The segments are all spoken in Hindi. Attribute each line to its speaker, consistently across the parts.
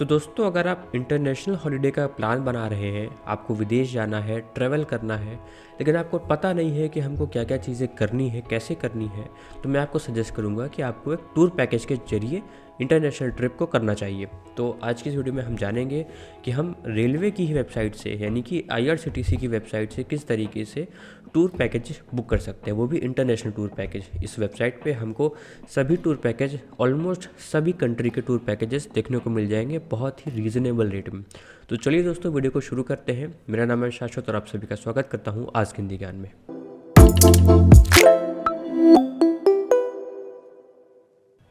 Speaker 1: तो दोस्तों, अगर आप इंटरनेशनल हॉलिडे का प्लान बना रहे हैं, आपको विदेश जाना है, ट्रैवल करना है, लेकिन आपको पता नहीं है कि हमको क्या क्या चीज़ें करनी है, कैसे करनी है, तो मैं आपको सजेस्ट करूंगा कि आपको एक टूर पैकेज के जरिए इंटरनेशनल ट्रिप को करना चाहिए। तो आज की इस वीडियो में हम जानेंगे कि हम रेलवे की ही वेबसाइट से, यानी कि IRCTC की वेबसाइट से किस तरीके से टूर पैकेज बुक कर सकते हैं, वो भी इंटरनेशनल टूर पैकेज। इस वेबसाइट पे हमको सभी टूर पैकेज, ऑलमोस्ट सभी कंट्री के टूर पैकेजेस देखने को मिल जाएंगे बहुत ही रीज़नेबल रेट में। तो चलिए दोस्तों, वीडियो को शुरू करते हैं। मेरा नाम है शाश्वत और आप सभी का स्वागत करता हूँ आज के हिंदी ज्ञान में।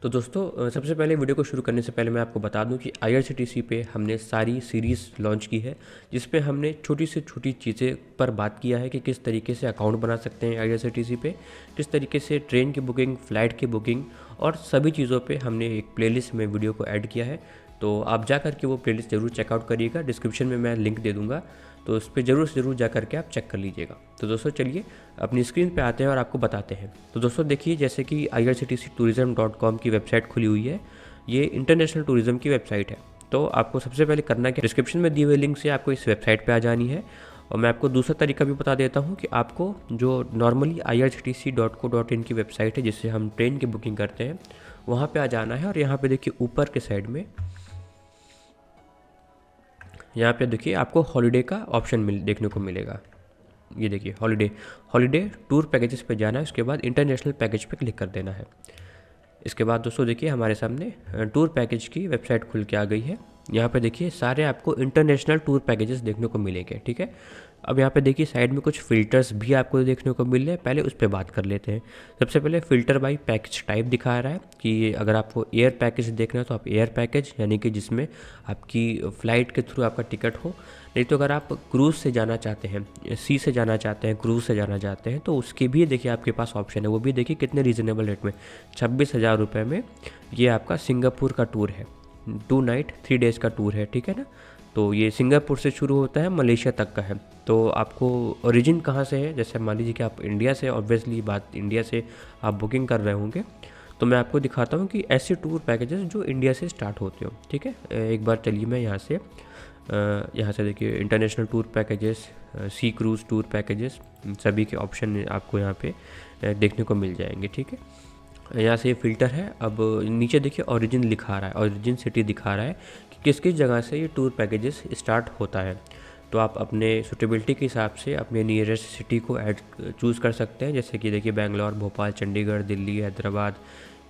Speaker 1: तो दोस्तों, सबसे पहले वीडियो को शुरू करने से पहले मैं आपको बता दूं कि IRCTC पे हमने सारी सीरीज़ लॉन्च की है, जिसपे हमने छोटी से छोटी चीज़ें पर बात किया है कि किस तरीके से अकाउंट बना सकते हैं IRCTC पे, किस तरीके से ट्रेन की बुकिंग, फ़्लाइट की बुकिंग और सभी चीज़ों पे हमने एक प्लेलिस्ट में वीडियो को ऐड किया है। तो आप जा करके वो प्लेलिस्ट ज़रूर चेकआउट करिएगा, डिस्क्रिप्शन में मैं लिंक दे दूँगा, तो उस पर ज़रूर से ज़रूर जा करके आप चेक कर लीजिएगा। तो दोस्तों चलिए अपनी स्क्रीन पे आते हैं और आपको बताते हैं। तो दोस्तों देखिए, जैसे कि IRCTCtourism.com की वेबसाइट खुली हुई है, ये इंटरनेशनल टूरिज़्म की वेबसाइट है। तो आपको सबसे पहले करना क्या, डिस्क्रिप्शन में दिए हुए लिंक से आपको इस वेबसाइट पे आ जानी है। और मैं आपको दूसरा तरीका भी बता देता हूँ कि आपको जो नॉर्मली IRCTC.co.in की वेबसाइट है, जिससे हम ट्रेन की बुकिंग करते हैं, वहाँ पे आ जाना है। और यहाँ पे देखिए ऊपर के साइड में, यहाँ पे देखिए आपको हॉलिडे का ऑप्शन देखने को मिलेगा। ये देखिए हॉलिडे टूर पैकेजेस पे जाना है, उसके बाद इंटरनेशनल पैकेज पे क्लिक कर देना है। इसके बाद दोस्तों देखिए हमारे सामने टूर पैकेज की वेबसाइट खुल के आ गई है। यहाँ पे देखिए सारे आपको इंटरनेशनल टूर पैकेजेस देखने को मिलेंगे, ठीक है। अब यहाँ पे देखिए साइड में कुछ फ़िल्टर्स भी आपको देखने को मिल रहे हैं, पहले उस पर बात कर लेते हैं। सबसे पहले फ़िल्टर बाय पैकेज टाइप दिखा रहा है कि अगर आपको एयर पैकेज देखना है तो आप एयर पैकेज, यानी कि जिसमें आपकी फ़्लाइट के थ्रू आपका टिकट हो। नहीं तो अगर आप क्रूज़ से जाना चाहते हैं, सी से जाना चाहते हैं, क्रूज़ से जाना चाहते हैं, तो उसके भी देखिए आपके पास ऑप्शन है। वो भी देखिए कितने रीज़नेबल रेट में, 26,000 रुपये में ये आपका सिंगापुर का टूर है। 2 नाइट 3 डेज़ का टूर है, ठीक है ना। तो ये सिंगापुर से शुरू होता है, मलेशिया तक का है। तो आपको ओरिजिन कहाँ से है, जैसे मान लीजिए कि आप इंडिया से, ऑब्वियसली बात इंडिया से आप बुकिंग कर रहे होंगे, तो मैं आपको दिखाता हूँ कि ऐसे टूर पैकेजेस जो इंडिया से स्टार्ट होते हो, ठीक है। एक बार चलिए मैं यहाँ से देखिए इंटरनेशनल टूर पैकेजेस, सी क्रूज़ टूर पैकेजेस, सभी के ऑप्शन आपको यहाँ पे देखने को मिल जाएंगे, ठीक है। यहाँ से ये फ़िल्टर है। अब नीचे देखिए ओरिजिन लिखा रहा है, ओरिजिन सिटी दिखा रहा है कि किस किस जगह से ये टूर पैकेजेस स्टार्ट होता है। तो आप अपने सूटेबिलिटी के हिसाब से अपने नियरेस्ट सिटी को चूज़ कर सकते हैं। जैसे कि देखिए बेंगलोर, भोपाल, चंडीगढ़, दिल्ली, हैदराबाद,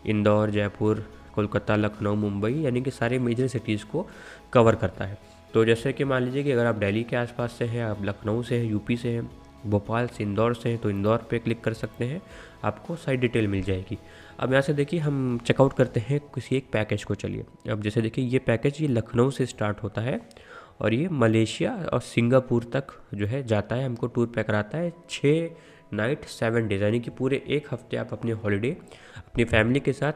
Speaker 1: इंदौर, जयपुर, कोलकाता, लखनऊ, मुंबई, यानी कि सारे मेजर सिटीज़ को कवर करता है। तो जैसे कि मान लीजिए कि अगर आप दिल्ली के आसपास से हैं, आप लखनऊ से हैं, यूपी से हैं, भोपाल से, इंदौर से हैं, तो इंदौर पे क्लिक कर सकते हैं, आपको सारी डिटेल मिल जाएगी। अब यहाँ से देखिए हम चेकआउट करते हैं किसी एक पैकेज को। चलिए अब जैसे देखिए ये पैकेज, ये लखनऊ से स्टार्ट होता है और ये मलेशिया और सिंगापुर तक जो है जाता है, हमको टूर पैक कराता है 6 नाइट 7 डेज़, यानी कि पूरे एक हफ्ते आप अपने हॉलीडे अपनी फैमिली के साथ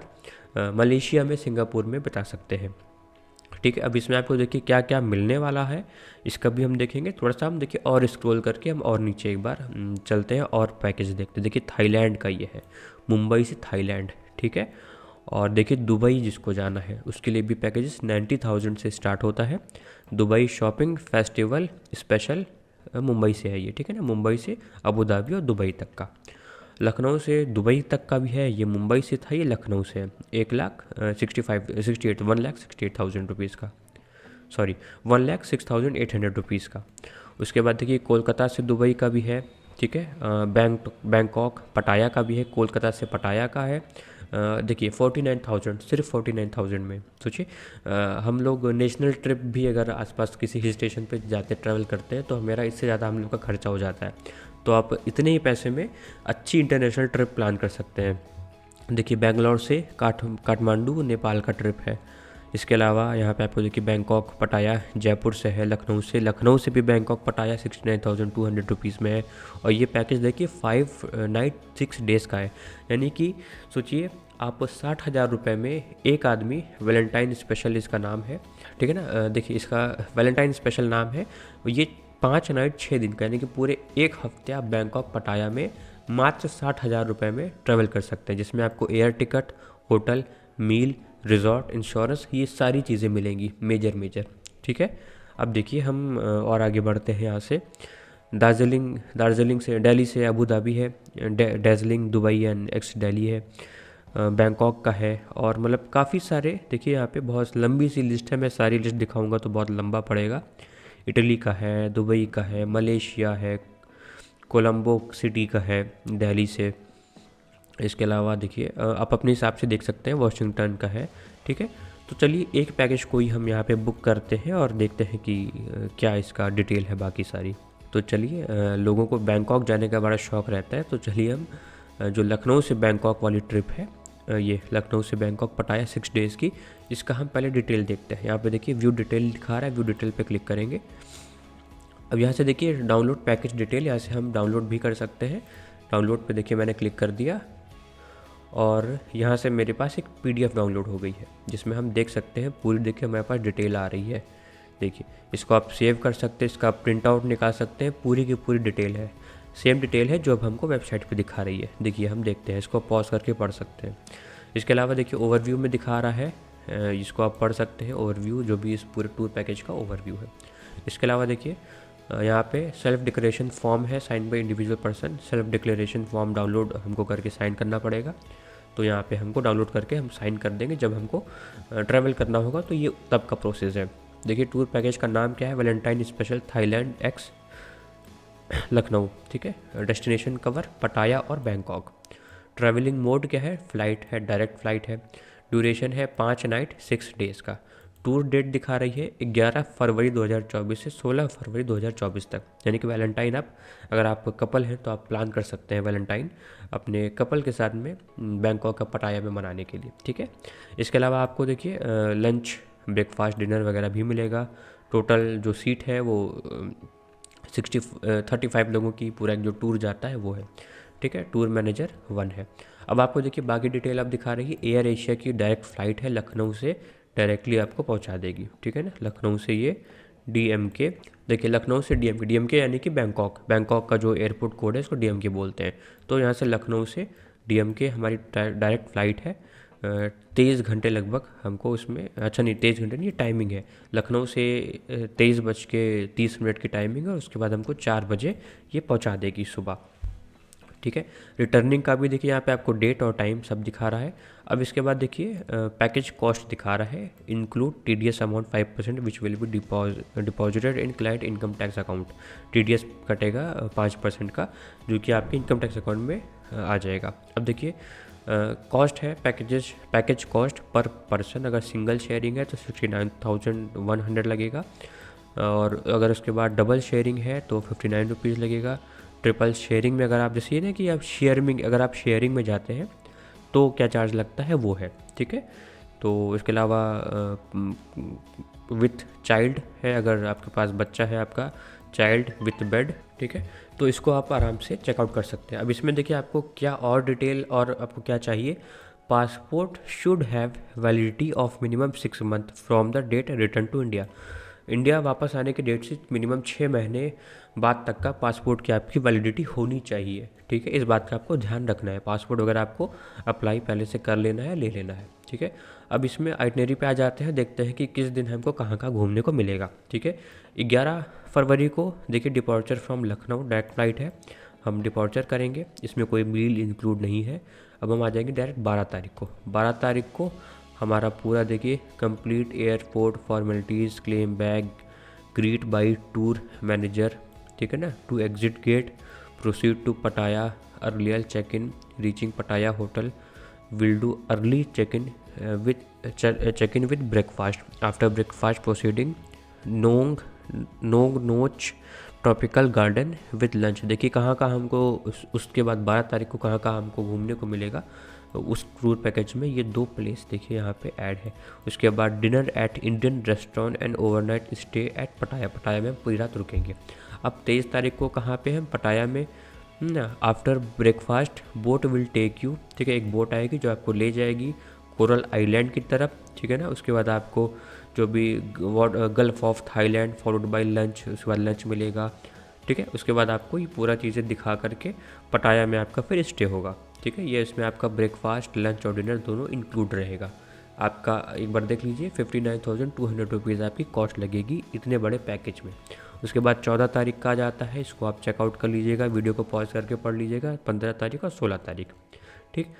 Speaker 1: मलेशिया में, सिंगापुर में बिता सकते हैं, ठीक है। अब इसमें आपको देखिए क्या क्या मिलने वाला है, इसका भी हम देखेंगे। थोड़ा सा हम देखिए और स्क्रॉल करके हम और नीचे एक बार चलते हैं और पैकेज देखते हैं। देखिए थाईलैंड का ये है, मुंबई से थाईलैंड, ठीक है। और देखिए दुबई जिसको जाना है उसके लिए भी पैकेजेस 90,000 से स्टार्ट होता है। Dubai shopping festival special Mumbai से है ये, ठीक है ना, मुंबई से अबू धाबी और दुबई तक का। लखनऊ से दुबई तक का भी है, ये मुंबई से था, ये लखनऊ से है। 1,68,000 रुपीज़ का, सॉरी 1,06,800 रुपीज़ का। उसके बाद देखिए कोलकाता से दुबई का भी है, ठीक है। बैंकॉक पटाया का भी है, कोलकाता से पटाया का है। देखिए 49,000, सिर्फ 49,000 में सोचिए। हम लोग नेशनल ट्रिप भी अगर आसपास किसी हिल स्टेशन पे जाते, ट्रैवल करते हैं, तो मेरा इससे ज़्यादा हम लोग का खर्चा हो जाता है। तो आप इतने ही पैसे में अच्छी इंटरनेशनल ट्रिप प्लान कर सकते हैं। देखिए बेंगलोर से काठमांडू नेपाल का ट्रिप है। इसके अलावा यहाँ पे आपको देखिए बैंकॉक पटाया जयपुर से है, लखनऊ से भी बैंकॉक पटाया 69,200 रुपीज़ में है। और ये पैकेज देखिए 5 नाइट 6 डेज़ का है, यानी कि सोचिए आप 60,000 रुपये में एक आदमी, वैलेंटाइन स्पेशल इसका नाम है, ठीक है ना। देखिए इसका वैलेंटाइन स्पेशल नाम है। ये 5 नाइट 6 दिन का, यानी कि पूरे एक हफ्ते आप बैंकॉक पटाया में मात्र 60,000 रुपये में ट्रैवल कर सकते हैं, जिसमें आपको एयर टिकट, होटल, मील, रिजॉर्ट, इंश्योरेंस, ये सारी चीज़ें मिलेंगी मेजर। ठीक है, अब देखिए हम और आगे बढ़ते हैं यहाँ से। दार्जिलिंग से, दिल्ली से अबू धाबी है, Darjeeling Dubai and x Delhi है, बैंकॉक का है, और मतलब काफ़ी सारे देखिए यहाँ पे बहुत लंबी सी लिस्ट है। मैं सारी लिस्ट दिखाऊंगा तो बहुत लंबा पड़ेगा। इटली का है, दुबई का है, मलेशिया है, कोलंबो सिटी का है दिल्ली से। इसके अलावा देखिए आप अपने हिसाब से देख सकते हैं, वॉशिंगटन का है। ठीक है, तो चलिए एक पैकेज कोई हम यहाँ पे बुक करते हैं और देखते हैं कि क्या इसका डिटेल है बाकी सारी। तो चलिए, लोगों को बैंकॉक जाने का बड़ा शौक़ रहता है, तो चलिए हम जो लखनऊ से बैंकॉक वाली ट्रिप है, ये लखनऊ से बैंकॉक पटाया 6 डेज़ की, इसका हम पहले डिटेल देखते हैं। यहाँ पे देखिए व्यू डिटेल दिखा रहा है, व्यू डिटेल पे क्लिक करेंगे। अब यहाँ से देखिए डाउनलोड पैकेज डिटेल, यहाँ से हम डाउनलोड भी कर सकते हैं। डाउनलोड पे देखिए मैंने क्लिक कर दिया और यहाँ से मेरे पास एक PDF डाउनलोड हो गई है, जिसमें हम देख सकते हैं पूरी, देखिए हमारे पास डिटेल आ रही है। देखिए इसको आप सेव कर सकते हैं, इसका आप प्रिंट आउट निकाल सकते हैं, पूरी की पूरी डिटेल है, सेम डिटेल है जो अब हमको वेबसाइट पे दिखा रही है। देखिए हम देखते हैं, इसको पॉज करके पढ़ सकते हैं। इसके अलावा देखिए ओवरव्यू में दिखा रहा है, इसको आप पढ़ सकते हैं, ओवरव्यू जो भी इस पूरे टूर पैकेज का ओवरव्यू है। इसके अलावा देखिए यहाँ पे सेल्फ डिक्लेरेशन फॉर्म है, sign by individual person. Self declaration form download हमको करके साइन करना पड़ेगा, तो यहाँ पे हमको डाउनलोड करके हम साइन कर देंगे। जब हमको ट्रैवल करना होगा तो ये तब का प्रोसेस है। देखिए टूर पैकेज का नाम क्या है, Valentine special Thailand x Lucknow. ठीक है, डेस्टिनेशन कवर पटाया और बैंकॉक। ट्रैवलिंग मोड क्या है, फ़्लाइट है, डायरेक्ट फ़्लाइट है। ड्यूरेशन है 5 नाइट 6 डेज़ का। टूर डेट दिखा रही है 11 फरवरी 2024 से 16 फरवरी 2024 तक, यानी कि वैलेंटाइन आप, अगर आप कपल हैं तो आप प्लान कर सकते हैं वैलेंटाइन अपने कपल के साथ में बैंकॉक का पटाया में मनाने के लिए। ठीक है, इसके अलावा आपको देखिए लंच, ब्रेकफास्ट, डिनर वगैरह भी मिलेगा। टोटल जो सीट है वो 35 लोगों की पूरा एक जो टूर जाता है वो है। ठीक है, टूर मैनेजर 1 है। अब आपको देखिए बाकी डिटेल अब दिखा रही है, एयर एशिया की डायरेक्ट फ़्लाइट है, लखनऊ से डायरेक्टली आपको पहुंचा देगी। ठीक है ना, लखनऊ से ये DMK, देखिए लखनऊ से DMK यानी कि बैंकॉक का जो एयरपोर्ट कोड है इसको DMK बोलते हैं। तो यहाँ से लखनऊ से DMK हमारी डायरेक्ट फ़्लाइट है। 23 घंटे लगभग हमको उसमें, अच्छा नहीं 23 घंटे नहीं, ये टाइमिंग है। लखनऊ से 23:30 की टाइमिंग है, और उसके बाद हमको 4 बजे ये पहुंचा देगी सुबह। ठीक है, रिटर्निंग का भी देखिए यहाँ पे आपको डेट और टाइम सब दिखा रहा है। अब इसके बाद देखिए पैकेज कॉस्ट दिखा रहा है, include TDS amount 5% which will be deposited in client income tax account. TDS कटेगा 5% का, जो कि आपके इनकम टैक्स अकाउंट में आ जाएगा। अब देखिए कॉस्ट है, पैकेज कॉस्ट पर पर्सन, अगर सिंगल शेयरिंग है तो 69,100 लगेगा, और अगर उसके बाद डबल शेयरिंग है तो 59 रुपीज़ लगेगा। ट्रिपल शेयरिंग में अगर आप, जैसे ये ना कि आप अगर आप शेयरिंग में जाते हैं तो क्या चार्ज लगता है वो है। ठीक है, तो इसके अलावा विथ चाइल्ड है, अगर आपके पास बच्चा है आपका, चाइल्ड विथ बेड। ठीक है, तो इसको आप आराम से चेकआउट कर सकते हैं। अब इसमें देखिए आपको क्या और डिटेल और आपको क्या चाहिए। Passport should have validity of minimum 6 month from the date return to India वापस आने के डेट से मिनिमम 6 महीने बाद तक का पासपोर्ट की आपकी वैलिडिटी होनी चाहिए। ठीक है, इस बात का आपको ध्यान रखना है। पासपोर्ट वगैरह आपको अप्लाई पहले से कर लेना है, ले लेना है। ठीक है, अब इसमें आइटनरी पे आ जाते हैं, देखते हैं कि किस दिन हमको कहाँ कहाँ घूमने को मिलेगा। ठीक है, 11 फरवरी को देखिए डिपॉर्चर फ्रॉम लखनऊ, डायरेक्ट फ्लाइट है, हम डिपॉर्चर करेंगे, इसमें कोई मील इंक्लूड नहीं है। अब हम आ जाएंगे डायरेक्ट 12 तारीख को। 12 तारीख को हमारा पूरा देखिए complete airport formalities, claim bag, greet by tour manager. ठीक है ना, to exit gate, proceed to Pattaya, earlier check in, reaching Pattaya hotel, will do early check in with breakfast, after breakfast proceeding Nong Nooch tropical garden with lunch. देखिए कहाँ कहाँ हमको उसके बाद 12 तारीख को कहाँ कहाँ हमको घूमने को मिलेगा उस टूर पैकेज में। ये 2 प्लेस देखिए यहाँ पे ऐड है। उसके बाद dinner at Indian restaurant and overnight stay at पटाया में हम पूरी रात रुकेंगे। अब 23 तारीख को कहाँ पे हम पटाया में ना, after breakfast boat will take you. ठीक है, एक बोट आएगी जो आपको ले जाएगी कोरल आइलैंड की तरफ। ठीक है ना, उसके बाद आपको जो भी gulf of Thailand followed by lunch, उसके बाद लंच मिलेगा। ठीक है, उसके बाद आपको ये पूरा चीज़ें दिखा करके पटाया में आपका फिर स्टे होगा। ठीक है, ये इसमें आपका ब्रेकफास्ट, लंच और डिनर दोनों इंक्लूड रहेगा। आपका एक बार देख लीजिए 59,200 रुपीज़ आपकी कॉस्ट लगेगी इतने बड़े पैकेज में। उसके बाद 14 तारीख का आ जाता है, इसको आप चेकआउट कर लीजिएगा, वीडियो को पॉज करके पढ़ लीजिएगा, 15 तारीख और 16 तारीख, ठीक।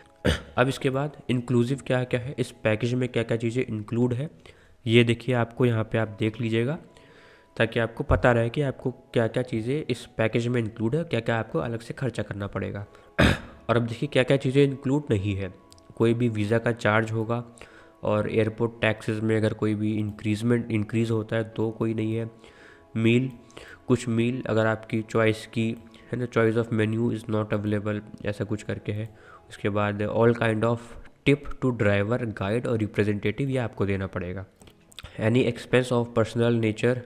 Speaker 1: अब इसके बाद इंक्लूसिव क्या क्या है, इस पैकेज में क्या क्या चीज़ें इंक्लूड है, ये देखिए आपको यहाँ पे आप देख लीजिएगा, ताकि आपको पता रहे कि आपको क्या क्या चीज़ें इस पैकेज में इंक्लूड है, क्या क्या आपको अलग से खर्चा करना पड़ेगा। और अब देखिए क्या क्या चीज़ें इंक्लूड नहीं है। कोई भी वीज़ा का चार्ज होगा, और एयरपोर्ट टैक्सेस में अगर कोई भी इंक्रीज़ होता है तो कोई नहीं है। मील, कुछ मील अगर आपकी चॉइस की है ना, choice of menu is not available, ऐसा कुछ करके है। उसके बाद all kind of tip to driver, guide और रिप्रेजेंटेटिव, ये आपको देना पड़ेगा। Any expense of personal nature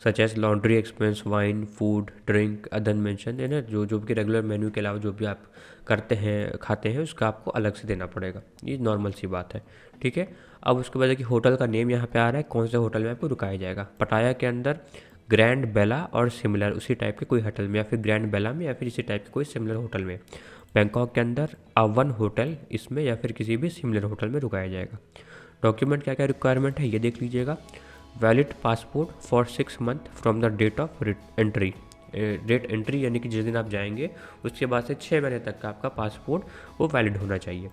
Speaker 1: such as laundry expense, wine, food, drink, other mention, है ना, जो भी रेगुलर मेन्यू के अलावा जो भी आप करते हैं खाते हैं उसका आपको अलग से देना पड़ेगा, ये नॉर्मल सी बात है, ठीक है। अब उसके बाद कि होटल का नेम यहाँ पे आ रहा है, कौन से होटल में आपको रुकाया जाएगा। पटाया के अंदर ग्रैंड बेला और सिमिलर उसी टाइप के कोई होटल में, या फिर ग्रैंड बेला में, या फिर इसी टाइप के कोई सिमिलर होटल में। बैंकॉक के अंदर A1 होटल इसमें या फिर किसी भी सिमिलर होटल में रुकाया जाएगा। डॉक्यूमेंट क्या क्या रिक्वायरमेंट है ये देख लीजिएगा। Valid passport for 6 month from the date of entry, date entry यानी कि जिस दिन आप जाएंगे उसके बाद से 6 महीने तक का आपका पासपोर्ट वो वैलिड होना चाहिए।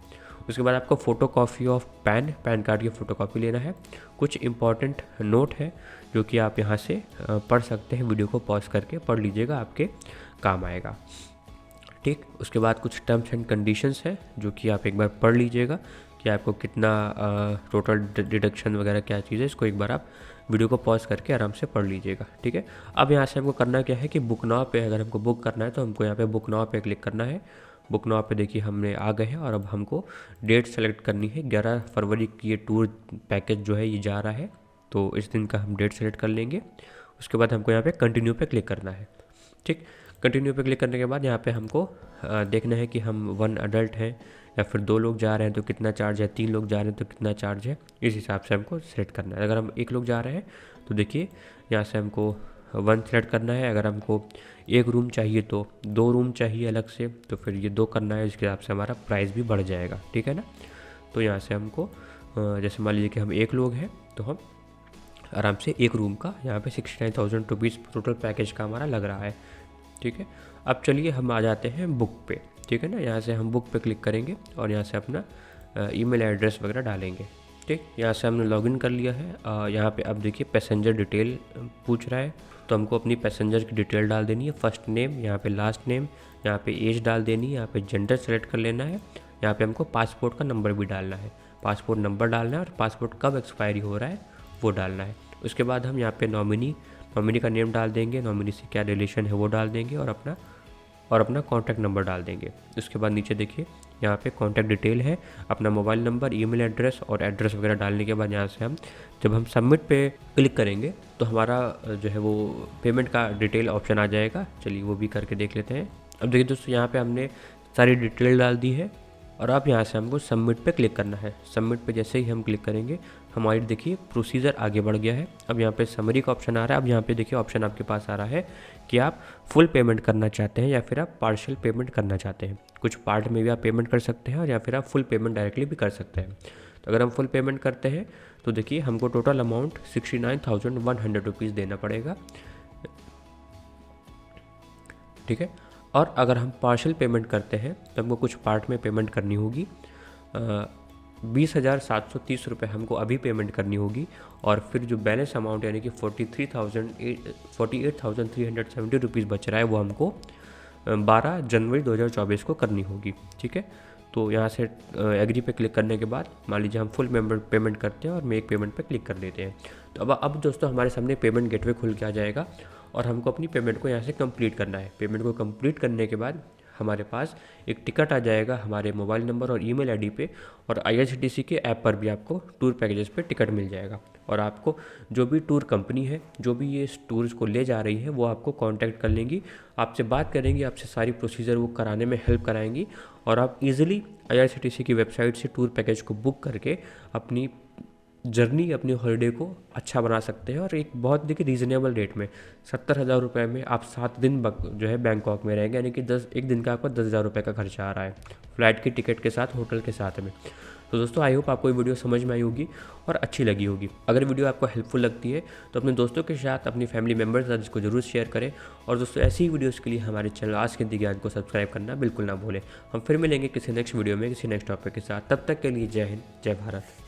Speaker 1: उसके बाद आपको photo copy of pan card की फ़ोटो कॉपी लेना है। कुछ इंपॉर्टेंट नोट है जो कि आप यहाँ से पढ़ सकते हैं, वीडियो को पॉज करके पढ़ लीजिएगा, आपके काम आएगा, ठीक। उसके बाद कुछ टर्म्स एंड कंडीशंस है जो कि आप एक बार पढ़ लीजिएगा कि आपको कितना टोटल डिडक्शन वगैरह क्या चीज़ है, इसको एक बार आप वीडियो को पॉज करके आराम से पढ़ लीजिएगा, ठीक है। अब यहाँ से हमको करना क्या है कि बुक नाउ पे अगर हमको बुक करना है तो हमको यहाँ पे बुक नाउ पे क्लिक करना है। बुक नाउ पे देखिए हमने आ गए हैं और अब हमको डेट सेलेक्ट करनी है। 11 फरवरी की ये टूर पैकेज जो है ये जा रहा है, तो इस दिन का हम डेट सेलेक्ट कर लेंगे। उसके बाद हमको यहाँ पे कंटिन्यू पे क्लिक करना है, ठीक। कंटिन्यू पे क्लिक करने के बाद यहाँ पे हमको देखना है कि हम 1 अडल्ट हैं या फिर 2 लोग जा रहे हैं तो कितना चार्ज है, 3 लोग जा रहे हैं तो कितना चार्ज है, इस हिसाब से हमको सेलेक्ट करना है। अगर हम 1 लोग जा रहे हैं तो देखिए यहाँ से हमको 1 सेलेक्ट करना है। अगर हमको 1 रूम चाहिए तो 2 रूम चाहिए अलग से, तो फिर ये 2 करना है, इसके हिसाब से हमारा प्राइस भी बढ़ जाएगा, ठीक है ना। तो यहाँ से हमको जैसे मान लीजिए कि हम 1 लोग हैं तो हम आराम से 1 रूम का यहाँ पे 69,000 रुपीज़ टोटल पैकेज का हमारा लग रहा है, ठीक है। अब चलिए हम आ जाते हैं बुक पे, ठीक है ना। यहाँ से हम बुक पे क्लिक करेंगे और यहाँ से अपना ईमेल एड्रेस वगैरह डालेंगे, ठीक। यहाँ से हमने लॉगिन कर लिया है। यहाँ पे अब देखिए पैसेंजर डिटेल पूछ रहा है, तो हमको अपनी पैसेंजर की डिटेल डाल देनी है। फर्स्ट नेम, यहाँ पे लास्ट नेम, यहाँ पे एज डाल देनी है, यहाँ पे जेंडर सेलेक्ट कर लेना है। यहाँ पे हमको पासपोर्ट का नंबर भी डालना है, पासपोर्ट नंबर डालना है और पासपोर्ट कब एक्सपायरी हो रहा है वो डालना है। उसके बाद हम यहाँ पे नॉमिनी का नेम डाल देंगे, नॉमिनी से क्या रिलेशन है वो डाल देंगे और अपना कॉन्टैक्ट नंबर डाल देंगे। उसके बाद नीचे देखिए यहाँ पे कॉन्टैक्ट डिटेल है, अपना मोबाइल नंबर, ईमेल एड्रेस और एड्रेस वगैरह डालने के बाद यहाँ से जब हम सबमिट पे क्लिक करेंगे तो हमारा जो है वो पेमेंट का डिटेल ऑप्शन आ जाएगा। चलिए वो भी करके देख लेते हैं। अब देखिए दोस्तों यहाँ पे हमने सारी डिटेल डाल दी है और अब यहाँ से हमको सबमिट पे क्लिक करना है। सबमिट पे जैसे ही हम क्लिक करेंगे हमारी देखिए प्रोसीजर आगे बढ़ गया है। अब यहाँ पे समरी का ऑप्शन आ रहा है। अब यहाँ पे देखिए ऑप्शन आपके पास आ रहा है कि आप फुल पेमेंट करना चाहते हैं या फिर आप पार्शियल पेमेंट करना चाहते हैं। कुछ पार्ट में भी आप पेमेंट कर सकते हैं और या फिर आप फुल पेमेंट डायरेक्टली भी कर सकते हैं। तो अगर हम फुल पेमेंट करते हैं तो देखिए हमको टोटल अमाउंट 69,100 रुपीज़ देना पड़ेगा, ठीक है। और अगर हम पार्शियल पेमेंट करते हैं तो हमको कुछ पार्ट में पेमेंट करनी होगी। 20,730 रुपये हमको अभी पेमेंट करनी होगी और फिर जो बैलेंस अमाउंट यानी कि 48,370 रुपीज़ बच रहा है वो हमको 12 जनवरी 2024 को करनी होगी, ठीक है। तो यहाँ से एग्री पे क्लिक करने के बाद मान लीजिए हम फुल पेमेंट करते हैं और मेक पेमेंट पे क्लिक कर देते हैं। तो अब दोस्तों हमारे सामने पेमेंट गेटवे खुल के आ जाएगा और हमको अपनी पेमेंट को यहाँ से कंप्लीट करना है। पेमेंट को कंप्लीट करने के बाद हमारे पास एक टिकट आ जाएगा हमारे मोबाइल नंबर और ईमेल आईडी पे, और IRCTC के ऐप पर भी आपको टूर पैकेजेस पे टिकट मिल जाएगा। और आपको जो भी टूर कंपनी है, जो भी ये टूर्स को ले जा रही है, वो आपको कांटेक्ट कर लेंगी, आपसे बात करेंगी, आपसे सारी प्रोसीजर वो कराने में हेल्प कराएंगी और आप इजीली IRCTC की वेबसाइट से टूर पैकेज को बुक करके अपनी जर्नी, अपनी हॉलीडे को अच्छा बना सकते हैं। और एक बहुत देखिए रीज़नेबल रेट में 70,000 रुपये में आप 7 दिन जो है बैंकॉक में रहेंगे, यानी कि एक दिन का आपका 10,000 रुपये का खर्चा आ रहा है फ्लाइट की टिकट के साथ, होटल के साथ में। तो दोस्तों आई होप आपको ये वीडियो समझ में आई होगी और अच्छी लगी होगी। अगर वीडियो आपको हेल्पफुल लगती है तो अपने दोस्तों के साथ, अपनी फैमिली मेम्बर्स के साथ इसको जरूर शेयर करें। और दोस्तों ऐसी ही वीडियोज़ के लिए हमारे चैनल आज के हिंदी ज्ञान को सब्सक्राइब करना बिल्कुल ना भूलें। हम फिर मिलेंगे किसी नेक्स्ट वीडियो में किसी नेक्स्ट टॉपिक के साथ। तब तक के लिए जय हिंद, जय भारत।